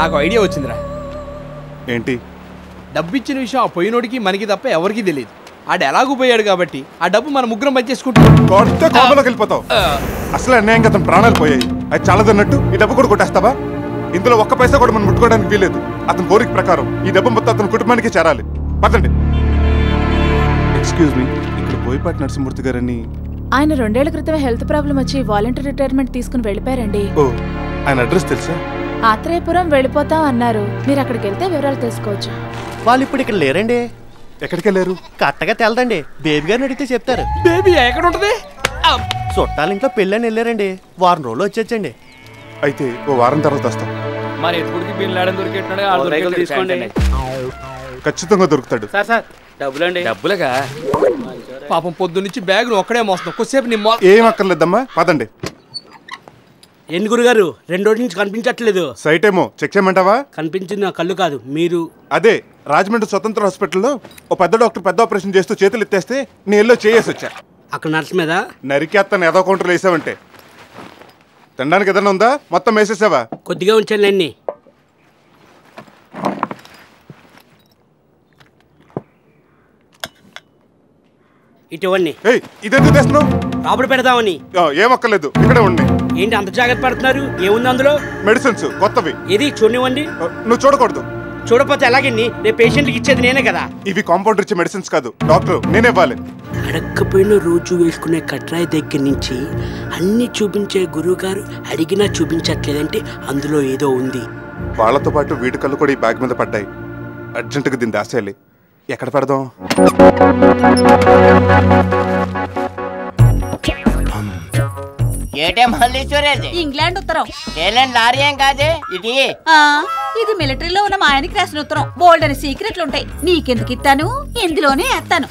నాకు ఐడియా వచ్చిందిరా. ఏంటి? డబ్బు ఇచ్చిన విషయం ఆ పోయినోడికి మనకి తప్ప ఎవరికి తెలియదు. ఆడు ఎలాగూ పోయాడు కాబట్టి ఆ డబ్బు మన ముగ్గురం పనిచేసుకుంటాం. వెళ్ళిపోతావు. అసలు అన్యాయంగా అతను ప్రాణాలు పోయాయి. అది చాలదన్నట్టు ఈ డబ్బు కూడా కొట్టేస్తావా? ఇందులో ఒక్క పైసా కూడా మనం ముట్టుకోవడానికి వీలేదు. అతని కోరిక ప్రకారం ఈ డబ్బు మొత్తం అతని కుటుంబానికి చేరాలి. పదండి. ఎక్స్క్యూజ్ మీ, ఇక్కడ బోయపాటి నరసింహమూర్తి గారని ఆయన 2 ఏళ్ల క్రితమే హెల్త్ ప్రాబ్లం వచ్చి వాలంటీర్ రిటైర్మెంట్ తీసుకుని వెళ్ళిపోయారండి. ఓ, ఆయన అడ్రస్ తెలుసా? ఆత్రేయపురం వెళ్ళిపోతాం అన్నారు. మీరు అక్కడికి వెళ్తే వివరాలు తెలుసుకోవచ్చు. వాళ్ళు ఇప్పుడు ఇక్కడ లేరండి. ఎక్కడికి వెళ్ళారు? కరెక్ట్గా తెలదండి. బేబీ గారిని అడిగితే చెప్తారు. బేబీ ఎక్కడ ఉంటది? చుట్టాల ఇంట్లో పెళ్ళని వెళ్ళారండి. వారం రోజులు వచ్చేచ్చండి. అయితే ఓ వారం తర్వాత వస్తాం. మరి ఎత్తుడికి బిల్ లాడని దొరికేట్టున్నాడు. తీసుకోండి, ఖచ్చితంగా దొరుకుతాడు. సార్ డబ్బులండి. డబ్బులుగా పాపం పొద్దున్నుంచి బ్యాగ్ నువ్వు ఒక్కడే మోస్తున్నావు. కొద్దిసేపు నీ ఏం అక్కర్లేదమ్మా, పదండి. ఏంటి గురుగారు 2 రోజుల నుంచి కనిపించట్లేదు? సైట్ ఏమో చెక్ చేయమంటావా? కనిపించింది నా కళ్ళు కాదు, మీరు. అదే రాజమండ్రి స్వతంత్ర హాస్పిటల్లో ఓ పెద్ద డాక్టర్ పెద్ద ఆపరేషన్ చేస్తూ చేతులు ఎత్తేస్తే నేను చేసి వచ్చా. అక్కడ నర్స్ మీద నరికేత్తను ఏదో కౌంటర్లు వేసావంటే. తినడానికి ఏదైనా ఉందా? మొత్తం వేసేసావా? కొద్దిగా ఉంచాను అన్ని. ఇటువంటి ఇదెందుకు తెస్తున్నావు? రాబడి పెడదామని. ఏమక్కర్లేదు, ఇక్కడే ఉండి. ఏంటి అంత జాగ్రత్త పడుతున్నారు? ఏముంది అందులో? మెడిసిన్స్ కొత్తవి. ఏది చూడనివ్వండి. నువ్వు చూడకూడదు. చూడపోతే ఎలాగండి? రేపు పేషెంట్కి ఇచ్చేది నేనే కదా. ఇవి కాంపౌండర్ ఇచ్చే మెడిసిన్స్ కాదు, డాక్టర్ నేనే ఇవ్వాలి. అడగకపోయిన రోజు వేసుకునే కట్రాయి దగ్గర నుంచి అన్ని చూపించే గురువు గారు అడిగినా చూపించట్లేదంటే అందులో ఏదో ఉంది. వాళ్ళతో పాటు వీటి కళ్ళు కూడా ఈ బ్యాగ్ మీద పడ్డాయి. అర్జెంటుగా దీన్ని దాసేయాలి. ఎక్కడ పెడదాం? ఏటే మల్లీశ్వరేది? ఇంగ్లాండ్ ఉత్తరం. ఏలాంటి లారీ ఏం కాదే ఇది. ఇది మిలిటరీలో ఉన్న మా ఆయనకి రాసిన ఉత్తరం. బోల్డ్ అని సీక్రెట్లు ఉంటాయి. నీకెందుకు ఇస్తాను? ఇందులోనే వేస్తాను.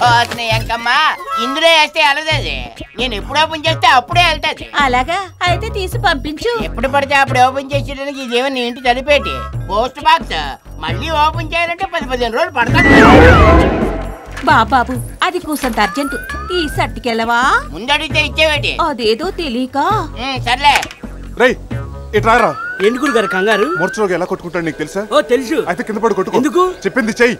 ఎంకమ్మా, ఇందులో వేస్తే వెళ్ళదేది. నేను ఎప్పుడు ఓపెన్ చేస్తే అప్పుడే వెళ్తాది. అలాగా అయితే తీసి పంపించు. ఎప్పుడు పడితే అప్పుడు ఓపెన్ చేసేయడానికి ఇదేమన్నా ఇంటి తలిపేటి పోస్ట్ బాక్స్. మళ్ళీ ఓపెన్ చేయాలంటే 10-15 రోజులు పడతాను. బాబాబు, అది కూసంత అర్జెంటు. తీసి అట్టుకెళ్ళవా? ముందడిగితే ఇచ్చేవేటి? అదేదో తెలియక. సర్లే రేయ్, ఇట్రారా. ఏంటి గురుగారు కంగారు? మూర్చలోకి ఎలా కొట్టుకుంటాడు నీకు తెలుసా? ఓ తెలుసు. అయితే కింద పడి కొట్టుకో. ఎందుకు? చెప్పింది చెయ్యి.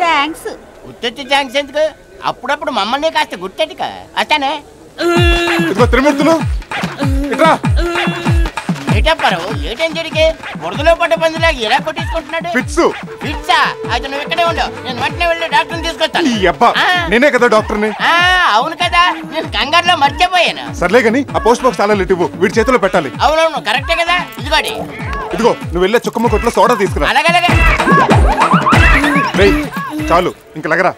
థ్యాంక్స్. గుర్తొచ్చి థ్యాంక్స్ ఎందుకు? అప్పుడప్పుడు మమ్మల్ని కాస్త గుర్తెట్టుక అతనే. ఇదిగో త్రిమూర్తులు, ఇట్రా. ఏటప్పారు, ఏటేం జరిగే? బురదలో పడ్డ పందులా ఎలా కొట్టించుకుంటున్నాడు? ఫిట్సా? అయితే నువ్వు ఇక్కడే ఉండవు, నేను వెంటనే వెళ్ళి డాక్టర్ని తీసుకొస్తాను. నేనే కదా డాక్టర్ని. అవును కదా, నేను కంగారులో మర్చిపోయాను. సర్లే గాని ఆ పోస్ట్ బాక్స్ తాళాలు ఇవ్వు, వీడి చేతిలో పెట్టాలి. అవునవును, కరెక్టే కదా. ఇదిగోడి. ఇదిగో నువ్వు వెళ్ళే చుక్కమ్మ కొట్లో సోడా తీసుకురా. అలాగలాగే. చాలు, ఇంక లగరా.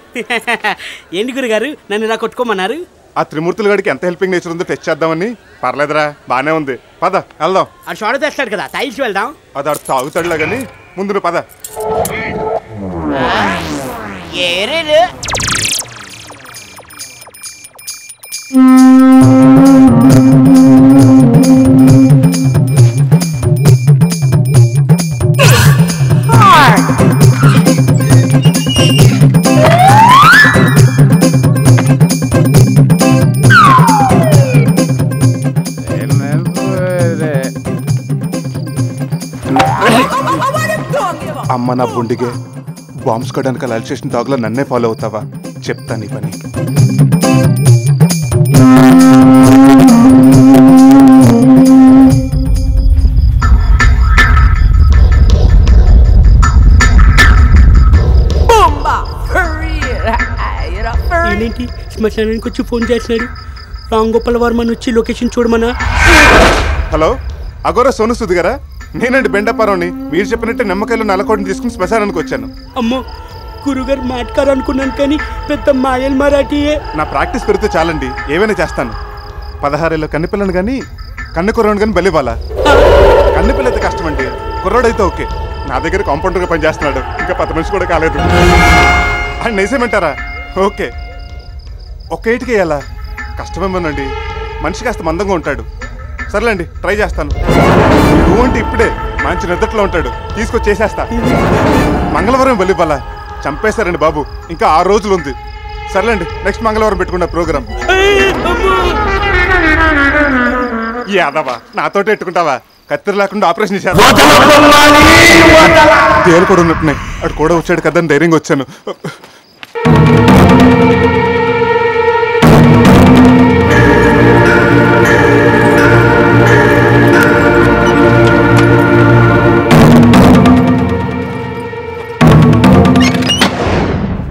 ఏంటి గురుగారు నన్ను ఇలా కొట్టుకోమన్నారు? ఆ త్రిమూర్తుల గారికి ఎంత హెల్పింగ్ నేచర్ ఉందో టెస్ట్ చేద్దామని. పర్లేదురా, బానే ఉంది. పద వెళ్దాం. అది సోడా తెస్తాడు కదా, తాగిసి వెళ్దాం. అది ఆడు తాగుతాడులా గాని ముందు నువ్వు పద. ఏరేలు అమ్మ నా బుండిగే, బాంబ్స్ కొట్టడానికి అలా చేసిన డాగ్లో నన్నే ఫాలో అవుతావా? చెప్తా నీ పని. ఏంటి శ్మశానానికి వచ్చి ఫోన్ చేస్తున్నాడు? రామ్ గోపాల్ వర్మని వచ్చి లొకేషన్ చూడమన్నా. హలో, అగోరా సోను సూద్ గారా? నేనండి బెండపారావుని. మీరు చెప్పినట్టే నిమ్మకాయలు నల్లకోటని తీసుకుని శ్మశానానికి వచ్చాను. అమ్మో, గురుగారు మాట్కారు అనుకున్నాను కానీ పెద్ద మాయల్ మరాఠీయే. నా ప్రాక్టీస్ పెరిగితే చాలండి, ఏమైనా చేస్తాను. 16 ఏళ్ళ కన్నెపిల్లను కానీ కన్ను కుర్రోడు కానీ బలివ్వాలా? కన్నెపిల్ల అయితే కష్టం అండి, కుర్రోడైతే ఓకే. నా దగ్గర కాంపౌండర్గా పనిచేస్తున్నాడు, ఇంకా 10 మనిషి కూడా కాలేదు. ఆయన నేసేమంటారా? ఓకే, ఒక్క ఏటికి వేయాలా? కష్టమేమోనండి, మనిషి కాస్త మందంగా ఉంటాడు. సర్లేండి, ట్రై చేస్తాను. నువ్వంటే ఇప్పుడే మంచి నిద్రలో ఉంటాడు, తీసుకొచ్చేసేస్తా. మంగళవారం బలివ్వాలా? చంపేశారండి బాబు, ఇంకా 6 రోజులు ఉంది. సర్లేండి, నెక్స్ట్ మంగళవారం పెట్టుకున్న ప్రోగ్రామ్. యాదవా, నాతోటి ఎట్టుకుంటావా? కత్తిరి లేకుండా ఆపరేషన్ చేశారు. తేలు కూడా ఉన్నట్టున్నాయి. అటు కూడా వచ్చాడు కదా అని ధైర్యంగా వచ్చాను.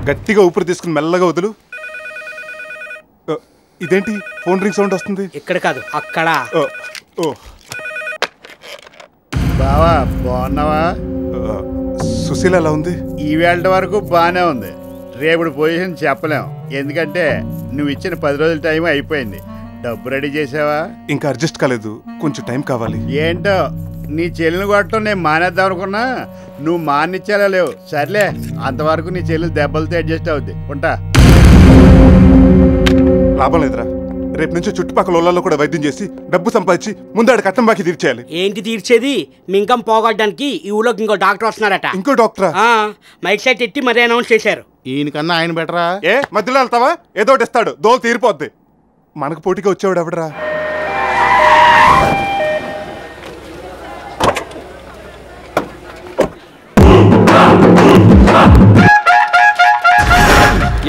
గట్టిగా ఊపిరి తీసుకుని మెల్లగా వదులు. ఇదేంటి ఫోన్ రింగ్ సౌండ్ వస్తుంది? ఇక్కడ కాదు అక్కడ. బావా బాగున్నావా? సుశీల ఎలా ఉంది? ఈవేళ వరకు బాగానే ఉంది. రేపుడు పొజిషన్ చెప్పలేం, ఎందుకంటే నువ్వు ఇచ్చిన 10 రోజుల టైం అయిపోయింది. డబ్బు రెడీ చేసావా? ఇంకా అడ్జస్ట్ కాలేదు, కొంచెం టైం కావాలి. ఏంటో నీ చెల్లిని కొట్టడం నేను మానేద్దాం అనుకున్నా, నువ్వు మానిచ్చేలా లేవు. సర్లే, అంతవరకు నీ చెల్లి దెబ్బలతో అడ్జస్ట్ అవుద్ది. ఉంటా. లాభం లేదురా, రేపు నుంచి చుట్టుపక్కల ఊళ్ళలో కూడా వైద్యం చేసి డబ్బు సంపాదించి ముందాడు కట్టం బాకి తీర్చేయాలి. ఏంటి తీర్చేది? మింకం పోగొట్టడానికి ఈ ఊళ్ళోకి ఇంకో డాక్టర్ వస్తున్నారట. ఇంకో డాక్టరా? మైక్ సైట్ ఎట్టి మరీ అనౌన్స్ చేశారు. ఈయనకన్నా ఆయన బెటరా? ఏ మధ్యలో వెళ్తావా? ఏదో ఇస్తాడు, దోలు తీరిపోద్ది. మనకు పోటీగా వచ్చేవాడు ఎవడరా?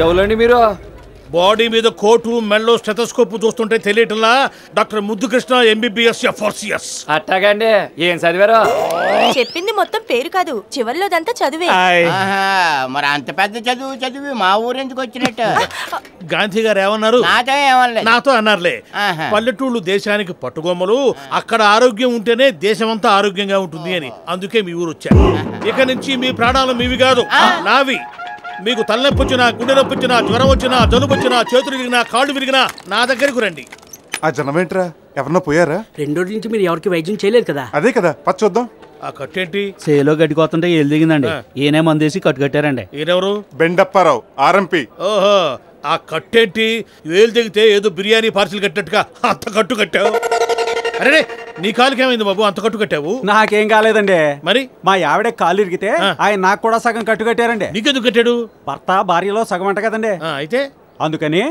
ఎవరండి మీరు? బాడీ మీద కోటు, మెల్లో స్టెథోస్కోప్ చూస్తుంటే తెలియటంలా డాక్టర్ ముద్దుకృష్ణ MBBS FRCS. అట్టాగండి. ఏం చదివారు? చెప్పింది మొత్తం పేరు కాదు, చివర్లోదంతా చదివే. మరి అంత పెద్ద చదివి మా ఊరెందుకు వచ్చినట్టు? గాంధీ గారు ఏమన్నారు? నాతో అన్నారులే, పల్లెటూళ్ళు దేశానికి పట్టుగొమ్మలు, అక్కడ ఆరోగ్యం ఉంటేనే దేశమంతా ఆరోగ్యంగా ఉంటుంది అని. అందుకే మీ ఊరు వచ్చా. ఇక నుంచి మీ ప్రాణాలు మీవి కాదు, నావి. మీకు తలనొప్పి వచ్చినా, గుండె నొప్పి వచ్చినా, జ్వరం వచ్చినా, జలుబు వచ్చినా, చేతులు విరిగినా, కాళ్ళు విరిగినా నా దగ్గరకు రండి. ఆ జనం ఏంట్రా? ఎవరన్నా పోయారా? 2 రోజుల నుంచి మీరు ఎవరికి వైద్యం చేయలేదు కదా? అదే కదా, పచ్చి చూద్దాం. ఆ కట్టేంటి? సేలో గడ్డికోతుంటే ఏళ్ళు దిగిందండి. ఈయనే మందేసి కట్టు కట్టారండి. ఈయనెవరు? బెండప్పారావు, RMP. ఓహో, ఆ కట్టేంటి? వేలు దిగితే ఏదో బిర్యానీ పార్సిల్ కట్టినట్టుగా అంత కట్టు కట్టావు. అరే, నీ కాలుకి ఏమైంది బాబు, అంత కట్టు కట్టావు? నాకేం కాలేదండి. మరి మా ఆవిడ కాలు ఇరిగితే ఆయన నాకు కూడా సగం కట్టు కట్టారండి. నీకెందుకు కట్టాడు? భర్త భార్యలో సగం అంట కదండి, అయితే అందుకని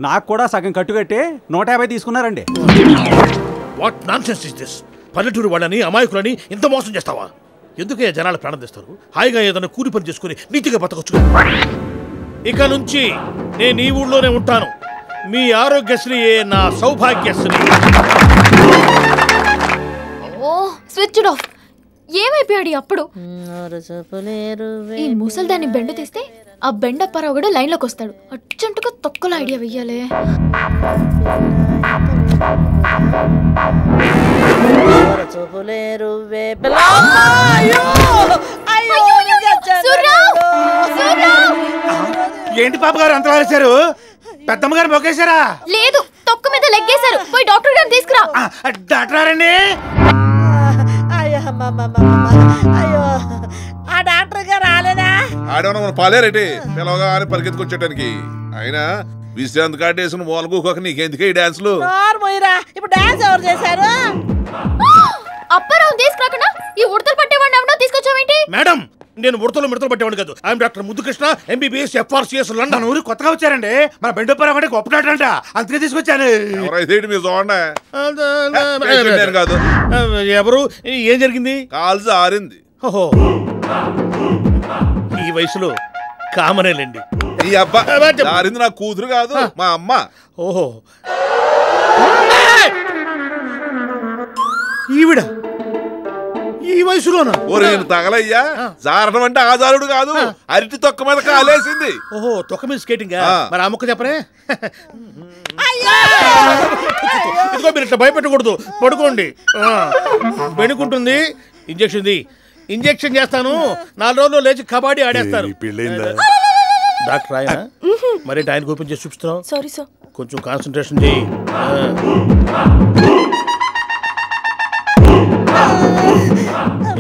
నాకు కూడా సగం కట్టు కట్టి 150 తీసుకున్నారండి. What nonsense is this? పల్లెటూరు వాళ్ళని, అమాయకులని ఇంత మోసం చేస్తావా? ఎందుకే జనాలు ప్రాణం తెస్తారు? హాయిగా ఏదైనా కూలి పని చేసుకుని నీతిగా బతకొచ్చు. ఇక నుంచి నేను ఈ ఊళ్ళోనే ఉంటాను. మీ ఆరోగ్యశ్రీయే నా సౌభాగ్యశ్రీ. ఓ స్విచ్ ఆఫ్. ఏమైపోయాడు అప్పుడు? ఈ ముసల్దాన్ని బెండు తీస్తే ఆ బెండప్పారావు కూడా లైన్లోకి వస్తాడు. అర్జెంటుగా తొక్కలో ఐడియా వెయ్యాలి. ఏంటి పాప గారు అంత వేశారు? పెద్దమ్మ గారు మొక్కేశారా? లేదు, తొక్క మీద లెగ్గేశారు. పోయి డాక్టర్ గారిని తీసుకురా. డాక్టర్ అండి. అయ్యో, ఆ డాక్టర్ గారు రాలేదా? ఆడేమన్నా పాలేరేటి పిలవగా అని పరిగెత్తుకొచ్చేటానికి. అయినా విశ్రాంతి కార్డు వేసిన మూలకోక నీకెందుకే ఈ డాన్స్లు? ఇప్పుడు డాన్స్ ఎవరు చేశారు? అప్పారావు తీసుకురాకుండా ఈ ఉడతలు పట్టేవాడిని ఎవరో తీసుకొచ్చావేంటి? మేడం, నేను మిడతలు పట్టేవాడిని కాదు. I'm doctor Muddukrishna, MBBS FRCS London. ఊరు కొత్తగా వచ్చారండి. మన బెండప్పారావు అంటే గొప్ప డాక్టర్ అంట, అందుకే తీసుకొచ్చాను. ఎవరైతే మీరు చూడండి. కాదు, ఎవరు? ఏం జరిగింది? కాలు జారింది. ఓహో, ఈ వయసులో కామనేలేండి. ఈ అబ్బా జారింది నా కూతురు కాదు, మా అమ్మ. ఓహో, ఈవిడ ఈ వయసులోనా? ఓరే నేను తగలయ్యా, జారడం అంటే ఆజారుడు కాదు, అరటి తొక్క మీద కాలేసింది. ఓహో, తొక్క మీద స్కేటింగ్. మరి ఆ ముక్క చెప్పనే. ఇదిగో మీరు ఇట్లా భయపెట్టకూడదు, పడుకోండి. బెణుకుంటుంది. ఇంజెక్షన్ చేస్తాను. 4 రోజుల్లో లేచి కబాడీ ఆడేస్తారు. డాక్టర్ ఆయన మరి ఆయన ఓపెన్ చేసి చూపిస్తున్నావు. సారీ సార్, కొంచెం కాన్సన్ట్రేషన్ చేయి.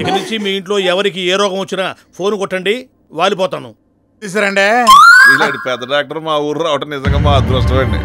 ఇక నుంచి మీ ఇంట్లో ఎవరికి ఏ రోగం వచ్చినా ఫోన్ కొట్టండి, వాలిపోతాను. తీసారండి. ఇలాంటి పెద్ద డాక్టర్ మా ఊరు రావటం నిజంగా మా అదృష్టం అండి.